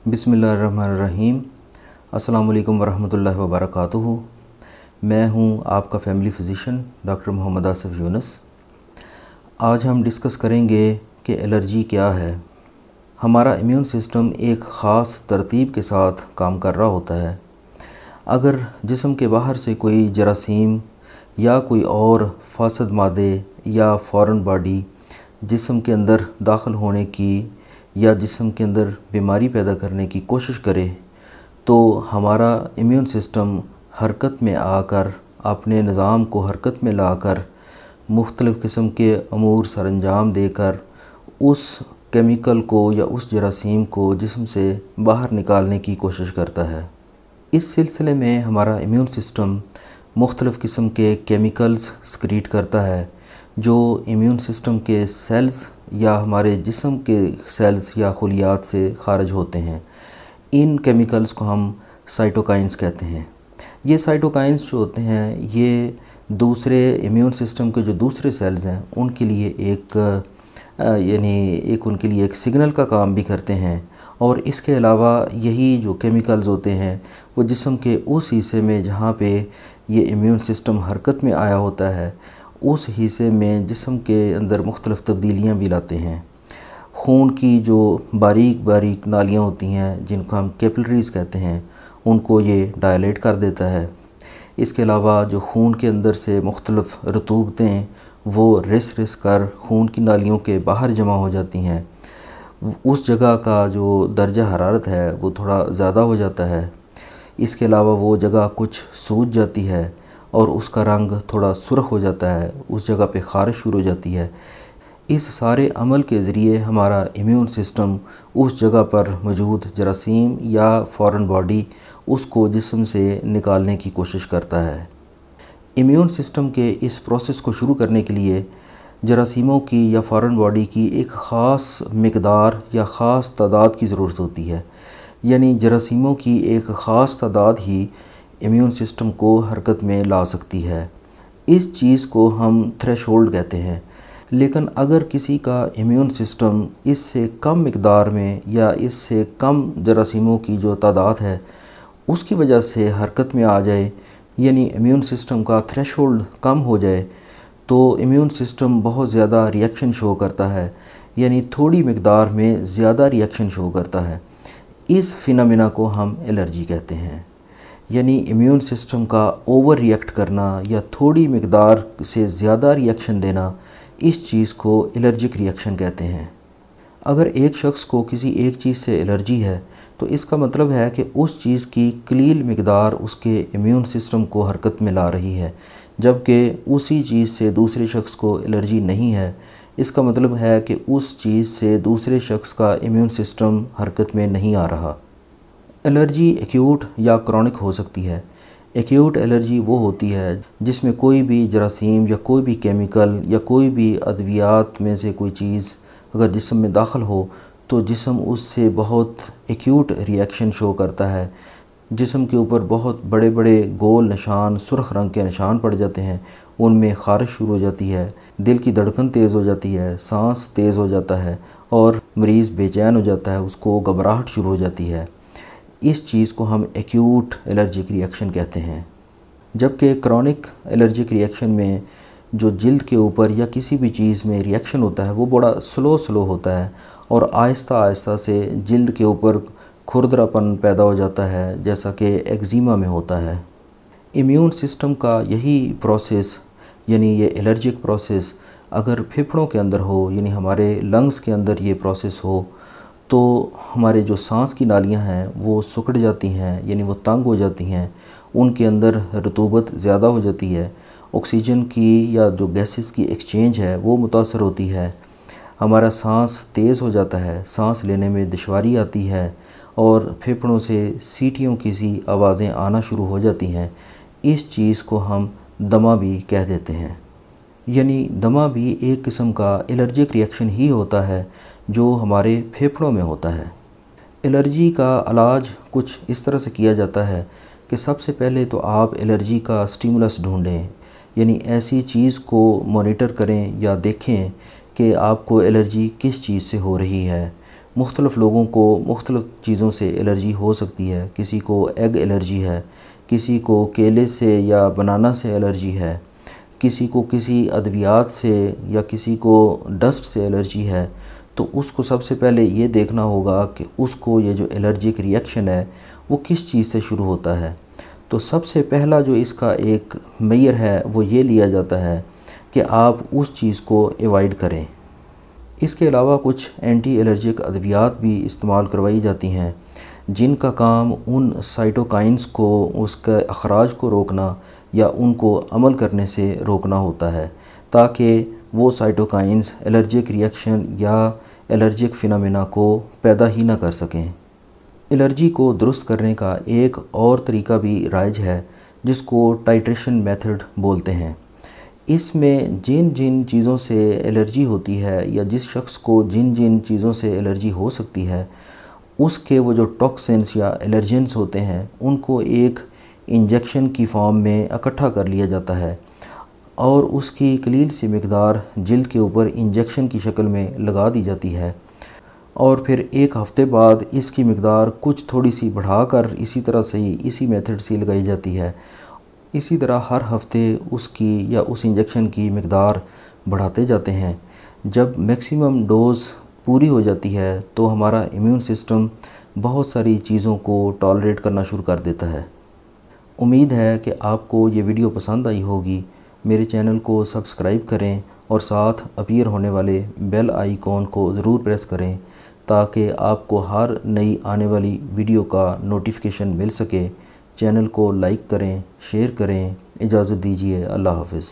बिस्मिल्लाहिर्रहमानिर्रहीम। अस्सलाम वालेकुम वरहमतुल्लाहि वबरकातुहू। मैं हूं आपका family physician doctor Mohammad Asif Yunus. आज हम डिस्कस करेंगे कि एलर्जी क्या है। हमारा इम्यून सिस्टम एक ख़ास तरतीब के साथ काम कर रहा होता है। अगर जिस्म के बाहर से कोई जरासीम या कोई और फासद मादे या फ़ॉरेन बॉडी जिस्म के अंदर दाखिल होने की या जिस्म के अंदर बीमारी पैदा करने की कोशिश करे तो हमारा इम्यून सिस्टम हरकत में आकर अपने निज़ाम को हरकत में लाकर मुख्तलिफ़ किस्म के अमूर सरअंजाम देकर उस केमिकल को या उस जरासीम को जिस्म से बाहर निकालने की कोशिश करता है। इस सिलसिले में हमारा इम्यून सिस्टम मुख्तलिफ़ किस्म के केमिकल्स स्क्रीट करता है जो इम्यून सिस्टम के सेल्स या हमारे जिस्म के सेल्स या खुलियात से ख़ारिज होते हैं। इन केमिकल्स को हम साइटोकाइंस कहते हैं। ये साइटोकाइंस जो होते हैं ये दूसरे इम्यून सिस्टम के जो दूसरे सेल्स हैं उनके लिए उनके लिए एक सिग्नल का काम भी करते हैं। और इसके अलावा यही जो केमिकल्स होते हैं वो जिस्म के उस हिस्से में जहाँ पे ये इम्यून सिस्टम हरकत में आया होता है उस हिस्से में जिस्म के अंदर मुख्तलिफ़ तब्दीलियाँ भी लाते हैं। खून की जो बारीक बारीक नालियाँ होती हैं जिनको हम कैपिलरीज़ कहते हैं उनको ये डायलेट कर देता है। इसके अलावा जो खून के अंदर से मुख्तलिफ़ रतूबतें वो रिस कर खून की नालियों के बाहर जमा हो जाती हैं। उस जगह का जो दर्जा हरारत है वो थोड़ा ज़्यादा हो जाता है। इसके अलावा वो जगह कुछ सूज जाती है और उसका रंग थोड़ा सुर्ख हो जाता है, उस जगह पे ख़ारिश शुरू हो जाती है। इस सारे अमल के ज़रिए हमारा इम्यून सिस्टम उस जगह पर मौजूद जरासीम या फ़ॉरेन बॉडी उसको जिस्म से निकालने की कोशिश करता है। इम्यून सिस्टम के इस प्रोसेस को शुरू करने के लिए जरासीमों की या फ़ॉरेन बॉडी की एक ख़ास मिक़दार या ख़ास तादाद की ज़रूरत होती है। यानी जरासीमों की एक ख़ास तादाद ही इम्यून सिस्टम को हरकत में ला सकती है। इस चीज़ को हम थ्रेशोल्ड कहते हैं। लेकिन अगर किसी का इम्यून सिस्टम इससे कम मिक़दार में या इससे कम जरासीमों की जो तादाद है उसकी वजह से हरकत में आ जाए, यानी इम्यून सिस्टम का थ्रेशोल्ड कम हो जाए, तो इम्यून सिस्टम बहुत ज़्यादा रिएक्शन शो करता है, यानी थोड़ी मिक़दार में ज़्यादा रिएक्शन शो करता है। इस फिनोमेना को हम एलर्जी कहते हैं। यानी इम्यून सिस्टम का ओवर रिएक्ट करना या थोड़ी मिक़दार से ज़्यादा रिएक्शन देना, इस चीज़ को एलर्जिक रिएक्शन कहते हैं। अगर एक शख्स को किसी एक चीज़ से एलर्जी है तो इसका मतलब है कि उस चीज़ की कलील मिक़दार उसके इम्यून सिस्टम को हरकत में ला रही है, जबकि उसी चीज़ से दूसरे शख्स को एलर्जी नहीं है। इसका मतलब है कि उस चीज़ से दूसरे शख्स का इम्यून सिस्टम हरकत में नहीं आ रहा। एलर्जी एक्यूट या क्रॉनिक हो सकती है। एक्यूट एलर्जी वो होती है जिसमें कोई भी जरासीम या कोई भी केमिकल या कोई भी अद्वियात में से कोई चीज़ अगर जिस्म में दाखिल हो तो जिस्म उससे बहुत एक्यूट रिएक्शन शो करता है। जिस्म के ऊपर बहुत बड़े बड़े गोल निशान, सुर्ख रंग के निशान पड़ जाते हैं, उनमें ख़ारिश शुरू हो जाती है, दिल की धड़कन तेज़ हो जाती है, सांस तेज़ हो जाता है और मरीज़ बेचैन हो जाता है, उसको घबराहट शुरू हो जाती है। इस चीज़ को हम एक्यूट एलर्जिक रिएक्शन कहते हैं। जबकि क्रॉनिक एलर्जिक रिएक्शन में जो जिल्द के ऊपर या किसी भी चीज़ में रिएक्शन होता है वो बड़ा स्लो होता है और आहिस्ता आहिस्ता से जिल्द के ऊपर खुरदरापन पैदा हो जाता है, जैसा कि एक्जिमा में होता है। इम्यून सिस्टम का यही प्रोसेस यानी ये एलर्जिक प्रोसेस अगर फेफड़ों के अंदर हो, यानी हमारे लंग्स के अंदर ये प्रोसेस हो, तो हमारे जो सांस की नालियां हैं वो सिकुड़ जाती हैं, यानी वो तंग हो जाती हैं, उनके अंदर रतूबत ज़्यादा हो जाती है, ऑक्सीजन की या जो गैसेस की एक्सचेंज है वो मुतासर होती है, हमारा सांस तेज़ हो जाता है, सांस लेने में दुश्वारी आती है और फेफड़ों से सीटियों की सी आवाज़ें आना शुरू हो जाती हैं। इस चीज़ को हम दमा भी कह देते हैं। यानी दमा भी एक किस्म का एलर्जिक रिएक्शन ही होता है जो हमारे फेफड़ों में होता है। एलर्जी का इलाज कुछ इस तरह से किया जाता है कि सबसे पहले तो आप एलर्जी का स्टिमुलस ढूंढें, यानी ऐसी चीज़ को मॉनिटर करें या देखें कि आपको एलर्जी किस चीज़ से हो रही है। मुख्तलिफ़ लोगों को मुख्तलिफ़ चीज़ों से एलर्जी हो सकती है। किसी को एग एलर्जी है, किसी को केले से या बनाना से एलर्जी है, किसी को किसी अद्वियात से या किसी को डस्ट से एलर्जी है। तो उसको सबसे पहले ये देखना होगा कि उसको ये जो एलर्जिक रिएक्शन है वो किस चीज़ से शुरू होता है। तो सबसे पहला जो इसका एक मेजर है वो ये लिया जाता है कि आप उस चीज़ को अवॉइड करें। इसके अलावा कुछ एंटी एलर्जिक अद्वियात भी इस्तेमाल करवाई जाती हैं जिनका काम उन साइटोकाइंस को उसके अखराज को रोकना या उनको अमल करने से रोकना होता है, ताकि वो साइटोकाइंस एलर्जिक रिएक्शन या एलर्जिक फिनोमेना को पैदा ही ना कर सकें। एलर्जी को दुरुस्त करने का एक और तरीका भी राइज है जिसको टाइट्रेशन मेथड बोलते हैं। इसमें जिन जिन चीज़ों से एलर्जी होती है या जिस शख्स को जिन जिन चीज़ों से एलर्जी हो सकती है उसके वो जो टॉक्सिन्स या एलर्जेंस होते हैं उनको एक इंजेक्शन की फॉर्म में इकट्ठा कर लिया जाता है और उसकी कलील सी मिकदार जिल्द के ऊपर इंजेक्शन की शक्ल में लगा दी जाती है और फिर एक हफ़्ते बाद इसकी मिकदार कुछ थोड़ी सी बढ़ाकर इसी तरह से ही इसी मेथड से लगाई जाती है। इसी तरह हर हफ्ते उसकी या उस इंजेक्शन की मिकदार बढ़ाते जाते हैं। जब मैक्सिमम डोज़ पूरी हो जाती है तो हमारा इम्यून सिस्टम बहुत सारी चीज़ों को टॉलरेट करना शुरू कर देता है। उम्मीद है कि आपको ये वीडियो पसंद आई होगी। मेरे चैनल को सब्सक्राइब करें और साथ अपीयर होने वाले बेल आइकॉन को ज़रूर प्रेस करें ताकि आपको हर नई आने वाली वीडियो का नोटिफिकेशन मिल सके। चैनल को लाइक करें, शेयर करें। इजाज़त दीजिए। अल्लाह हाफ़िज़।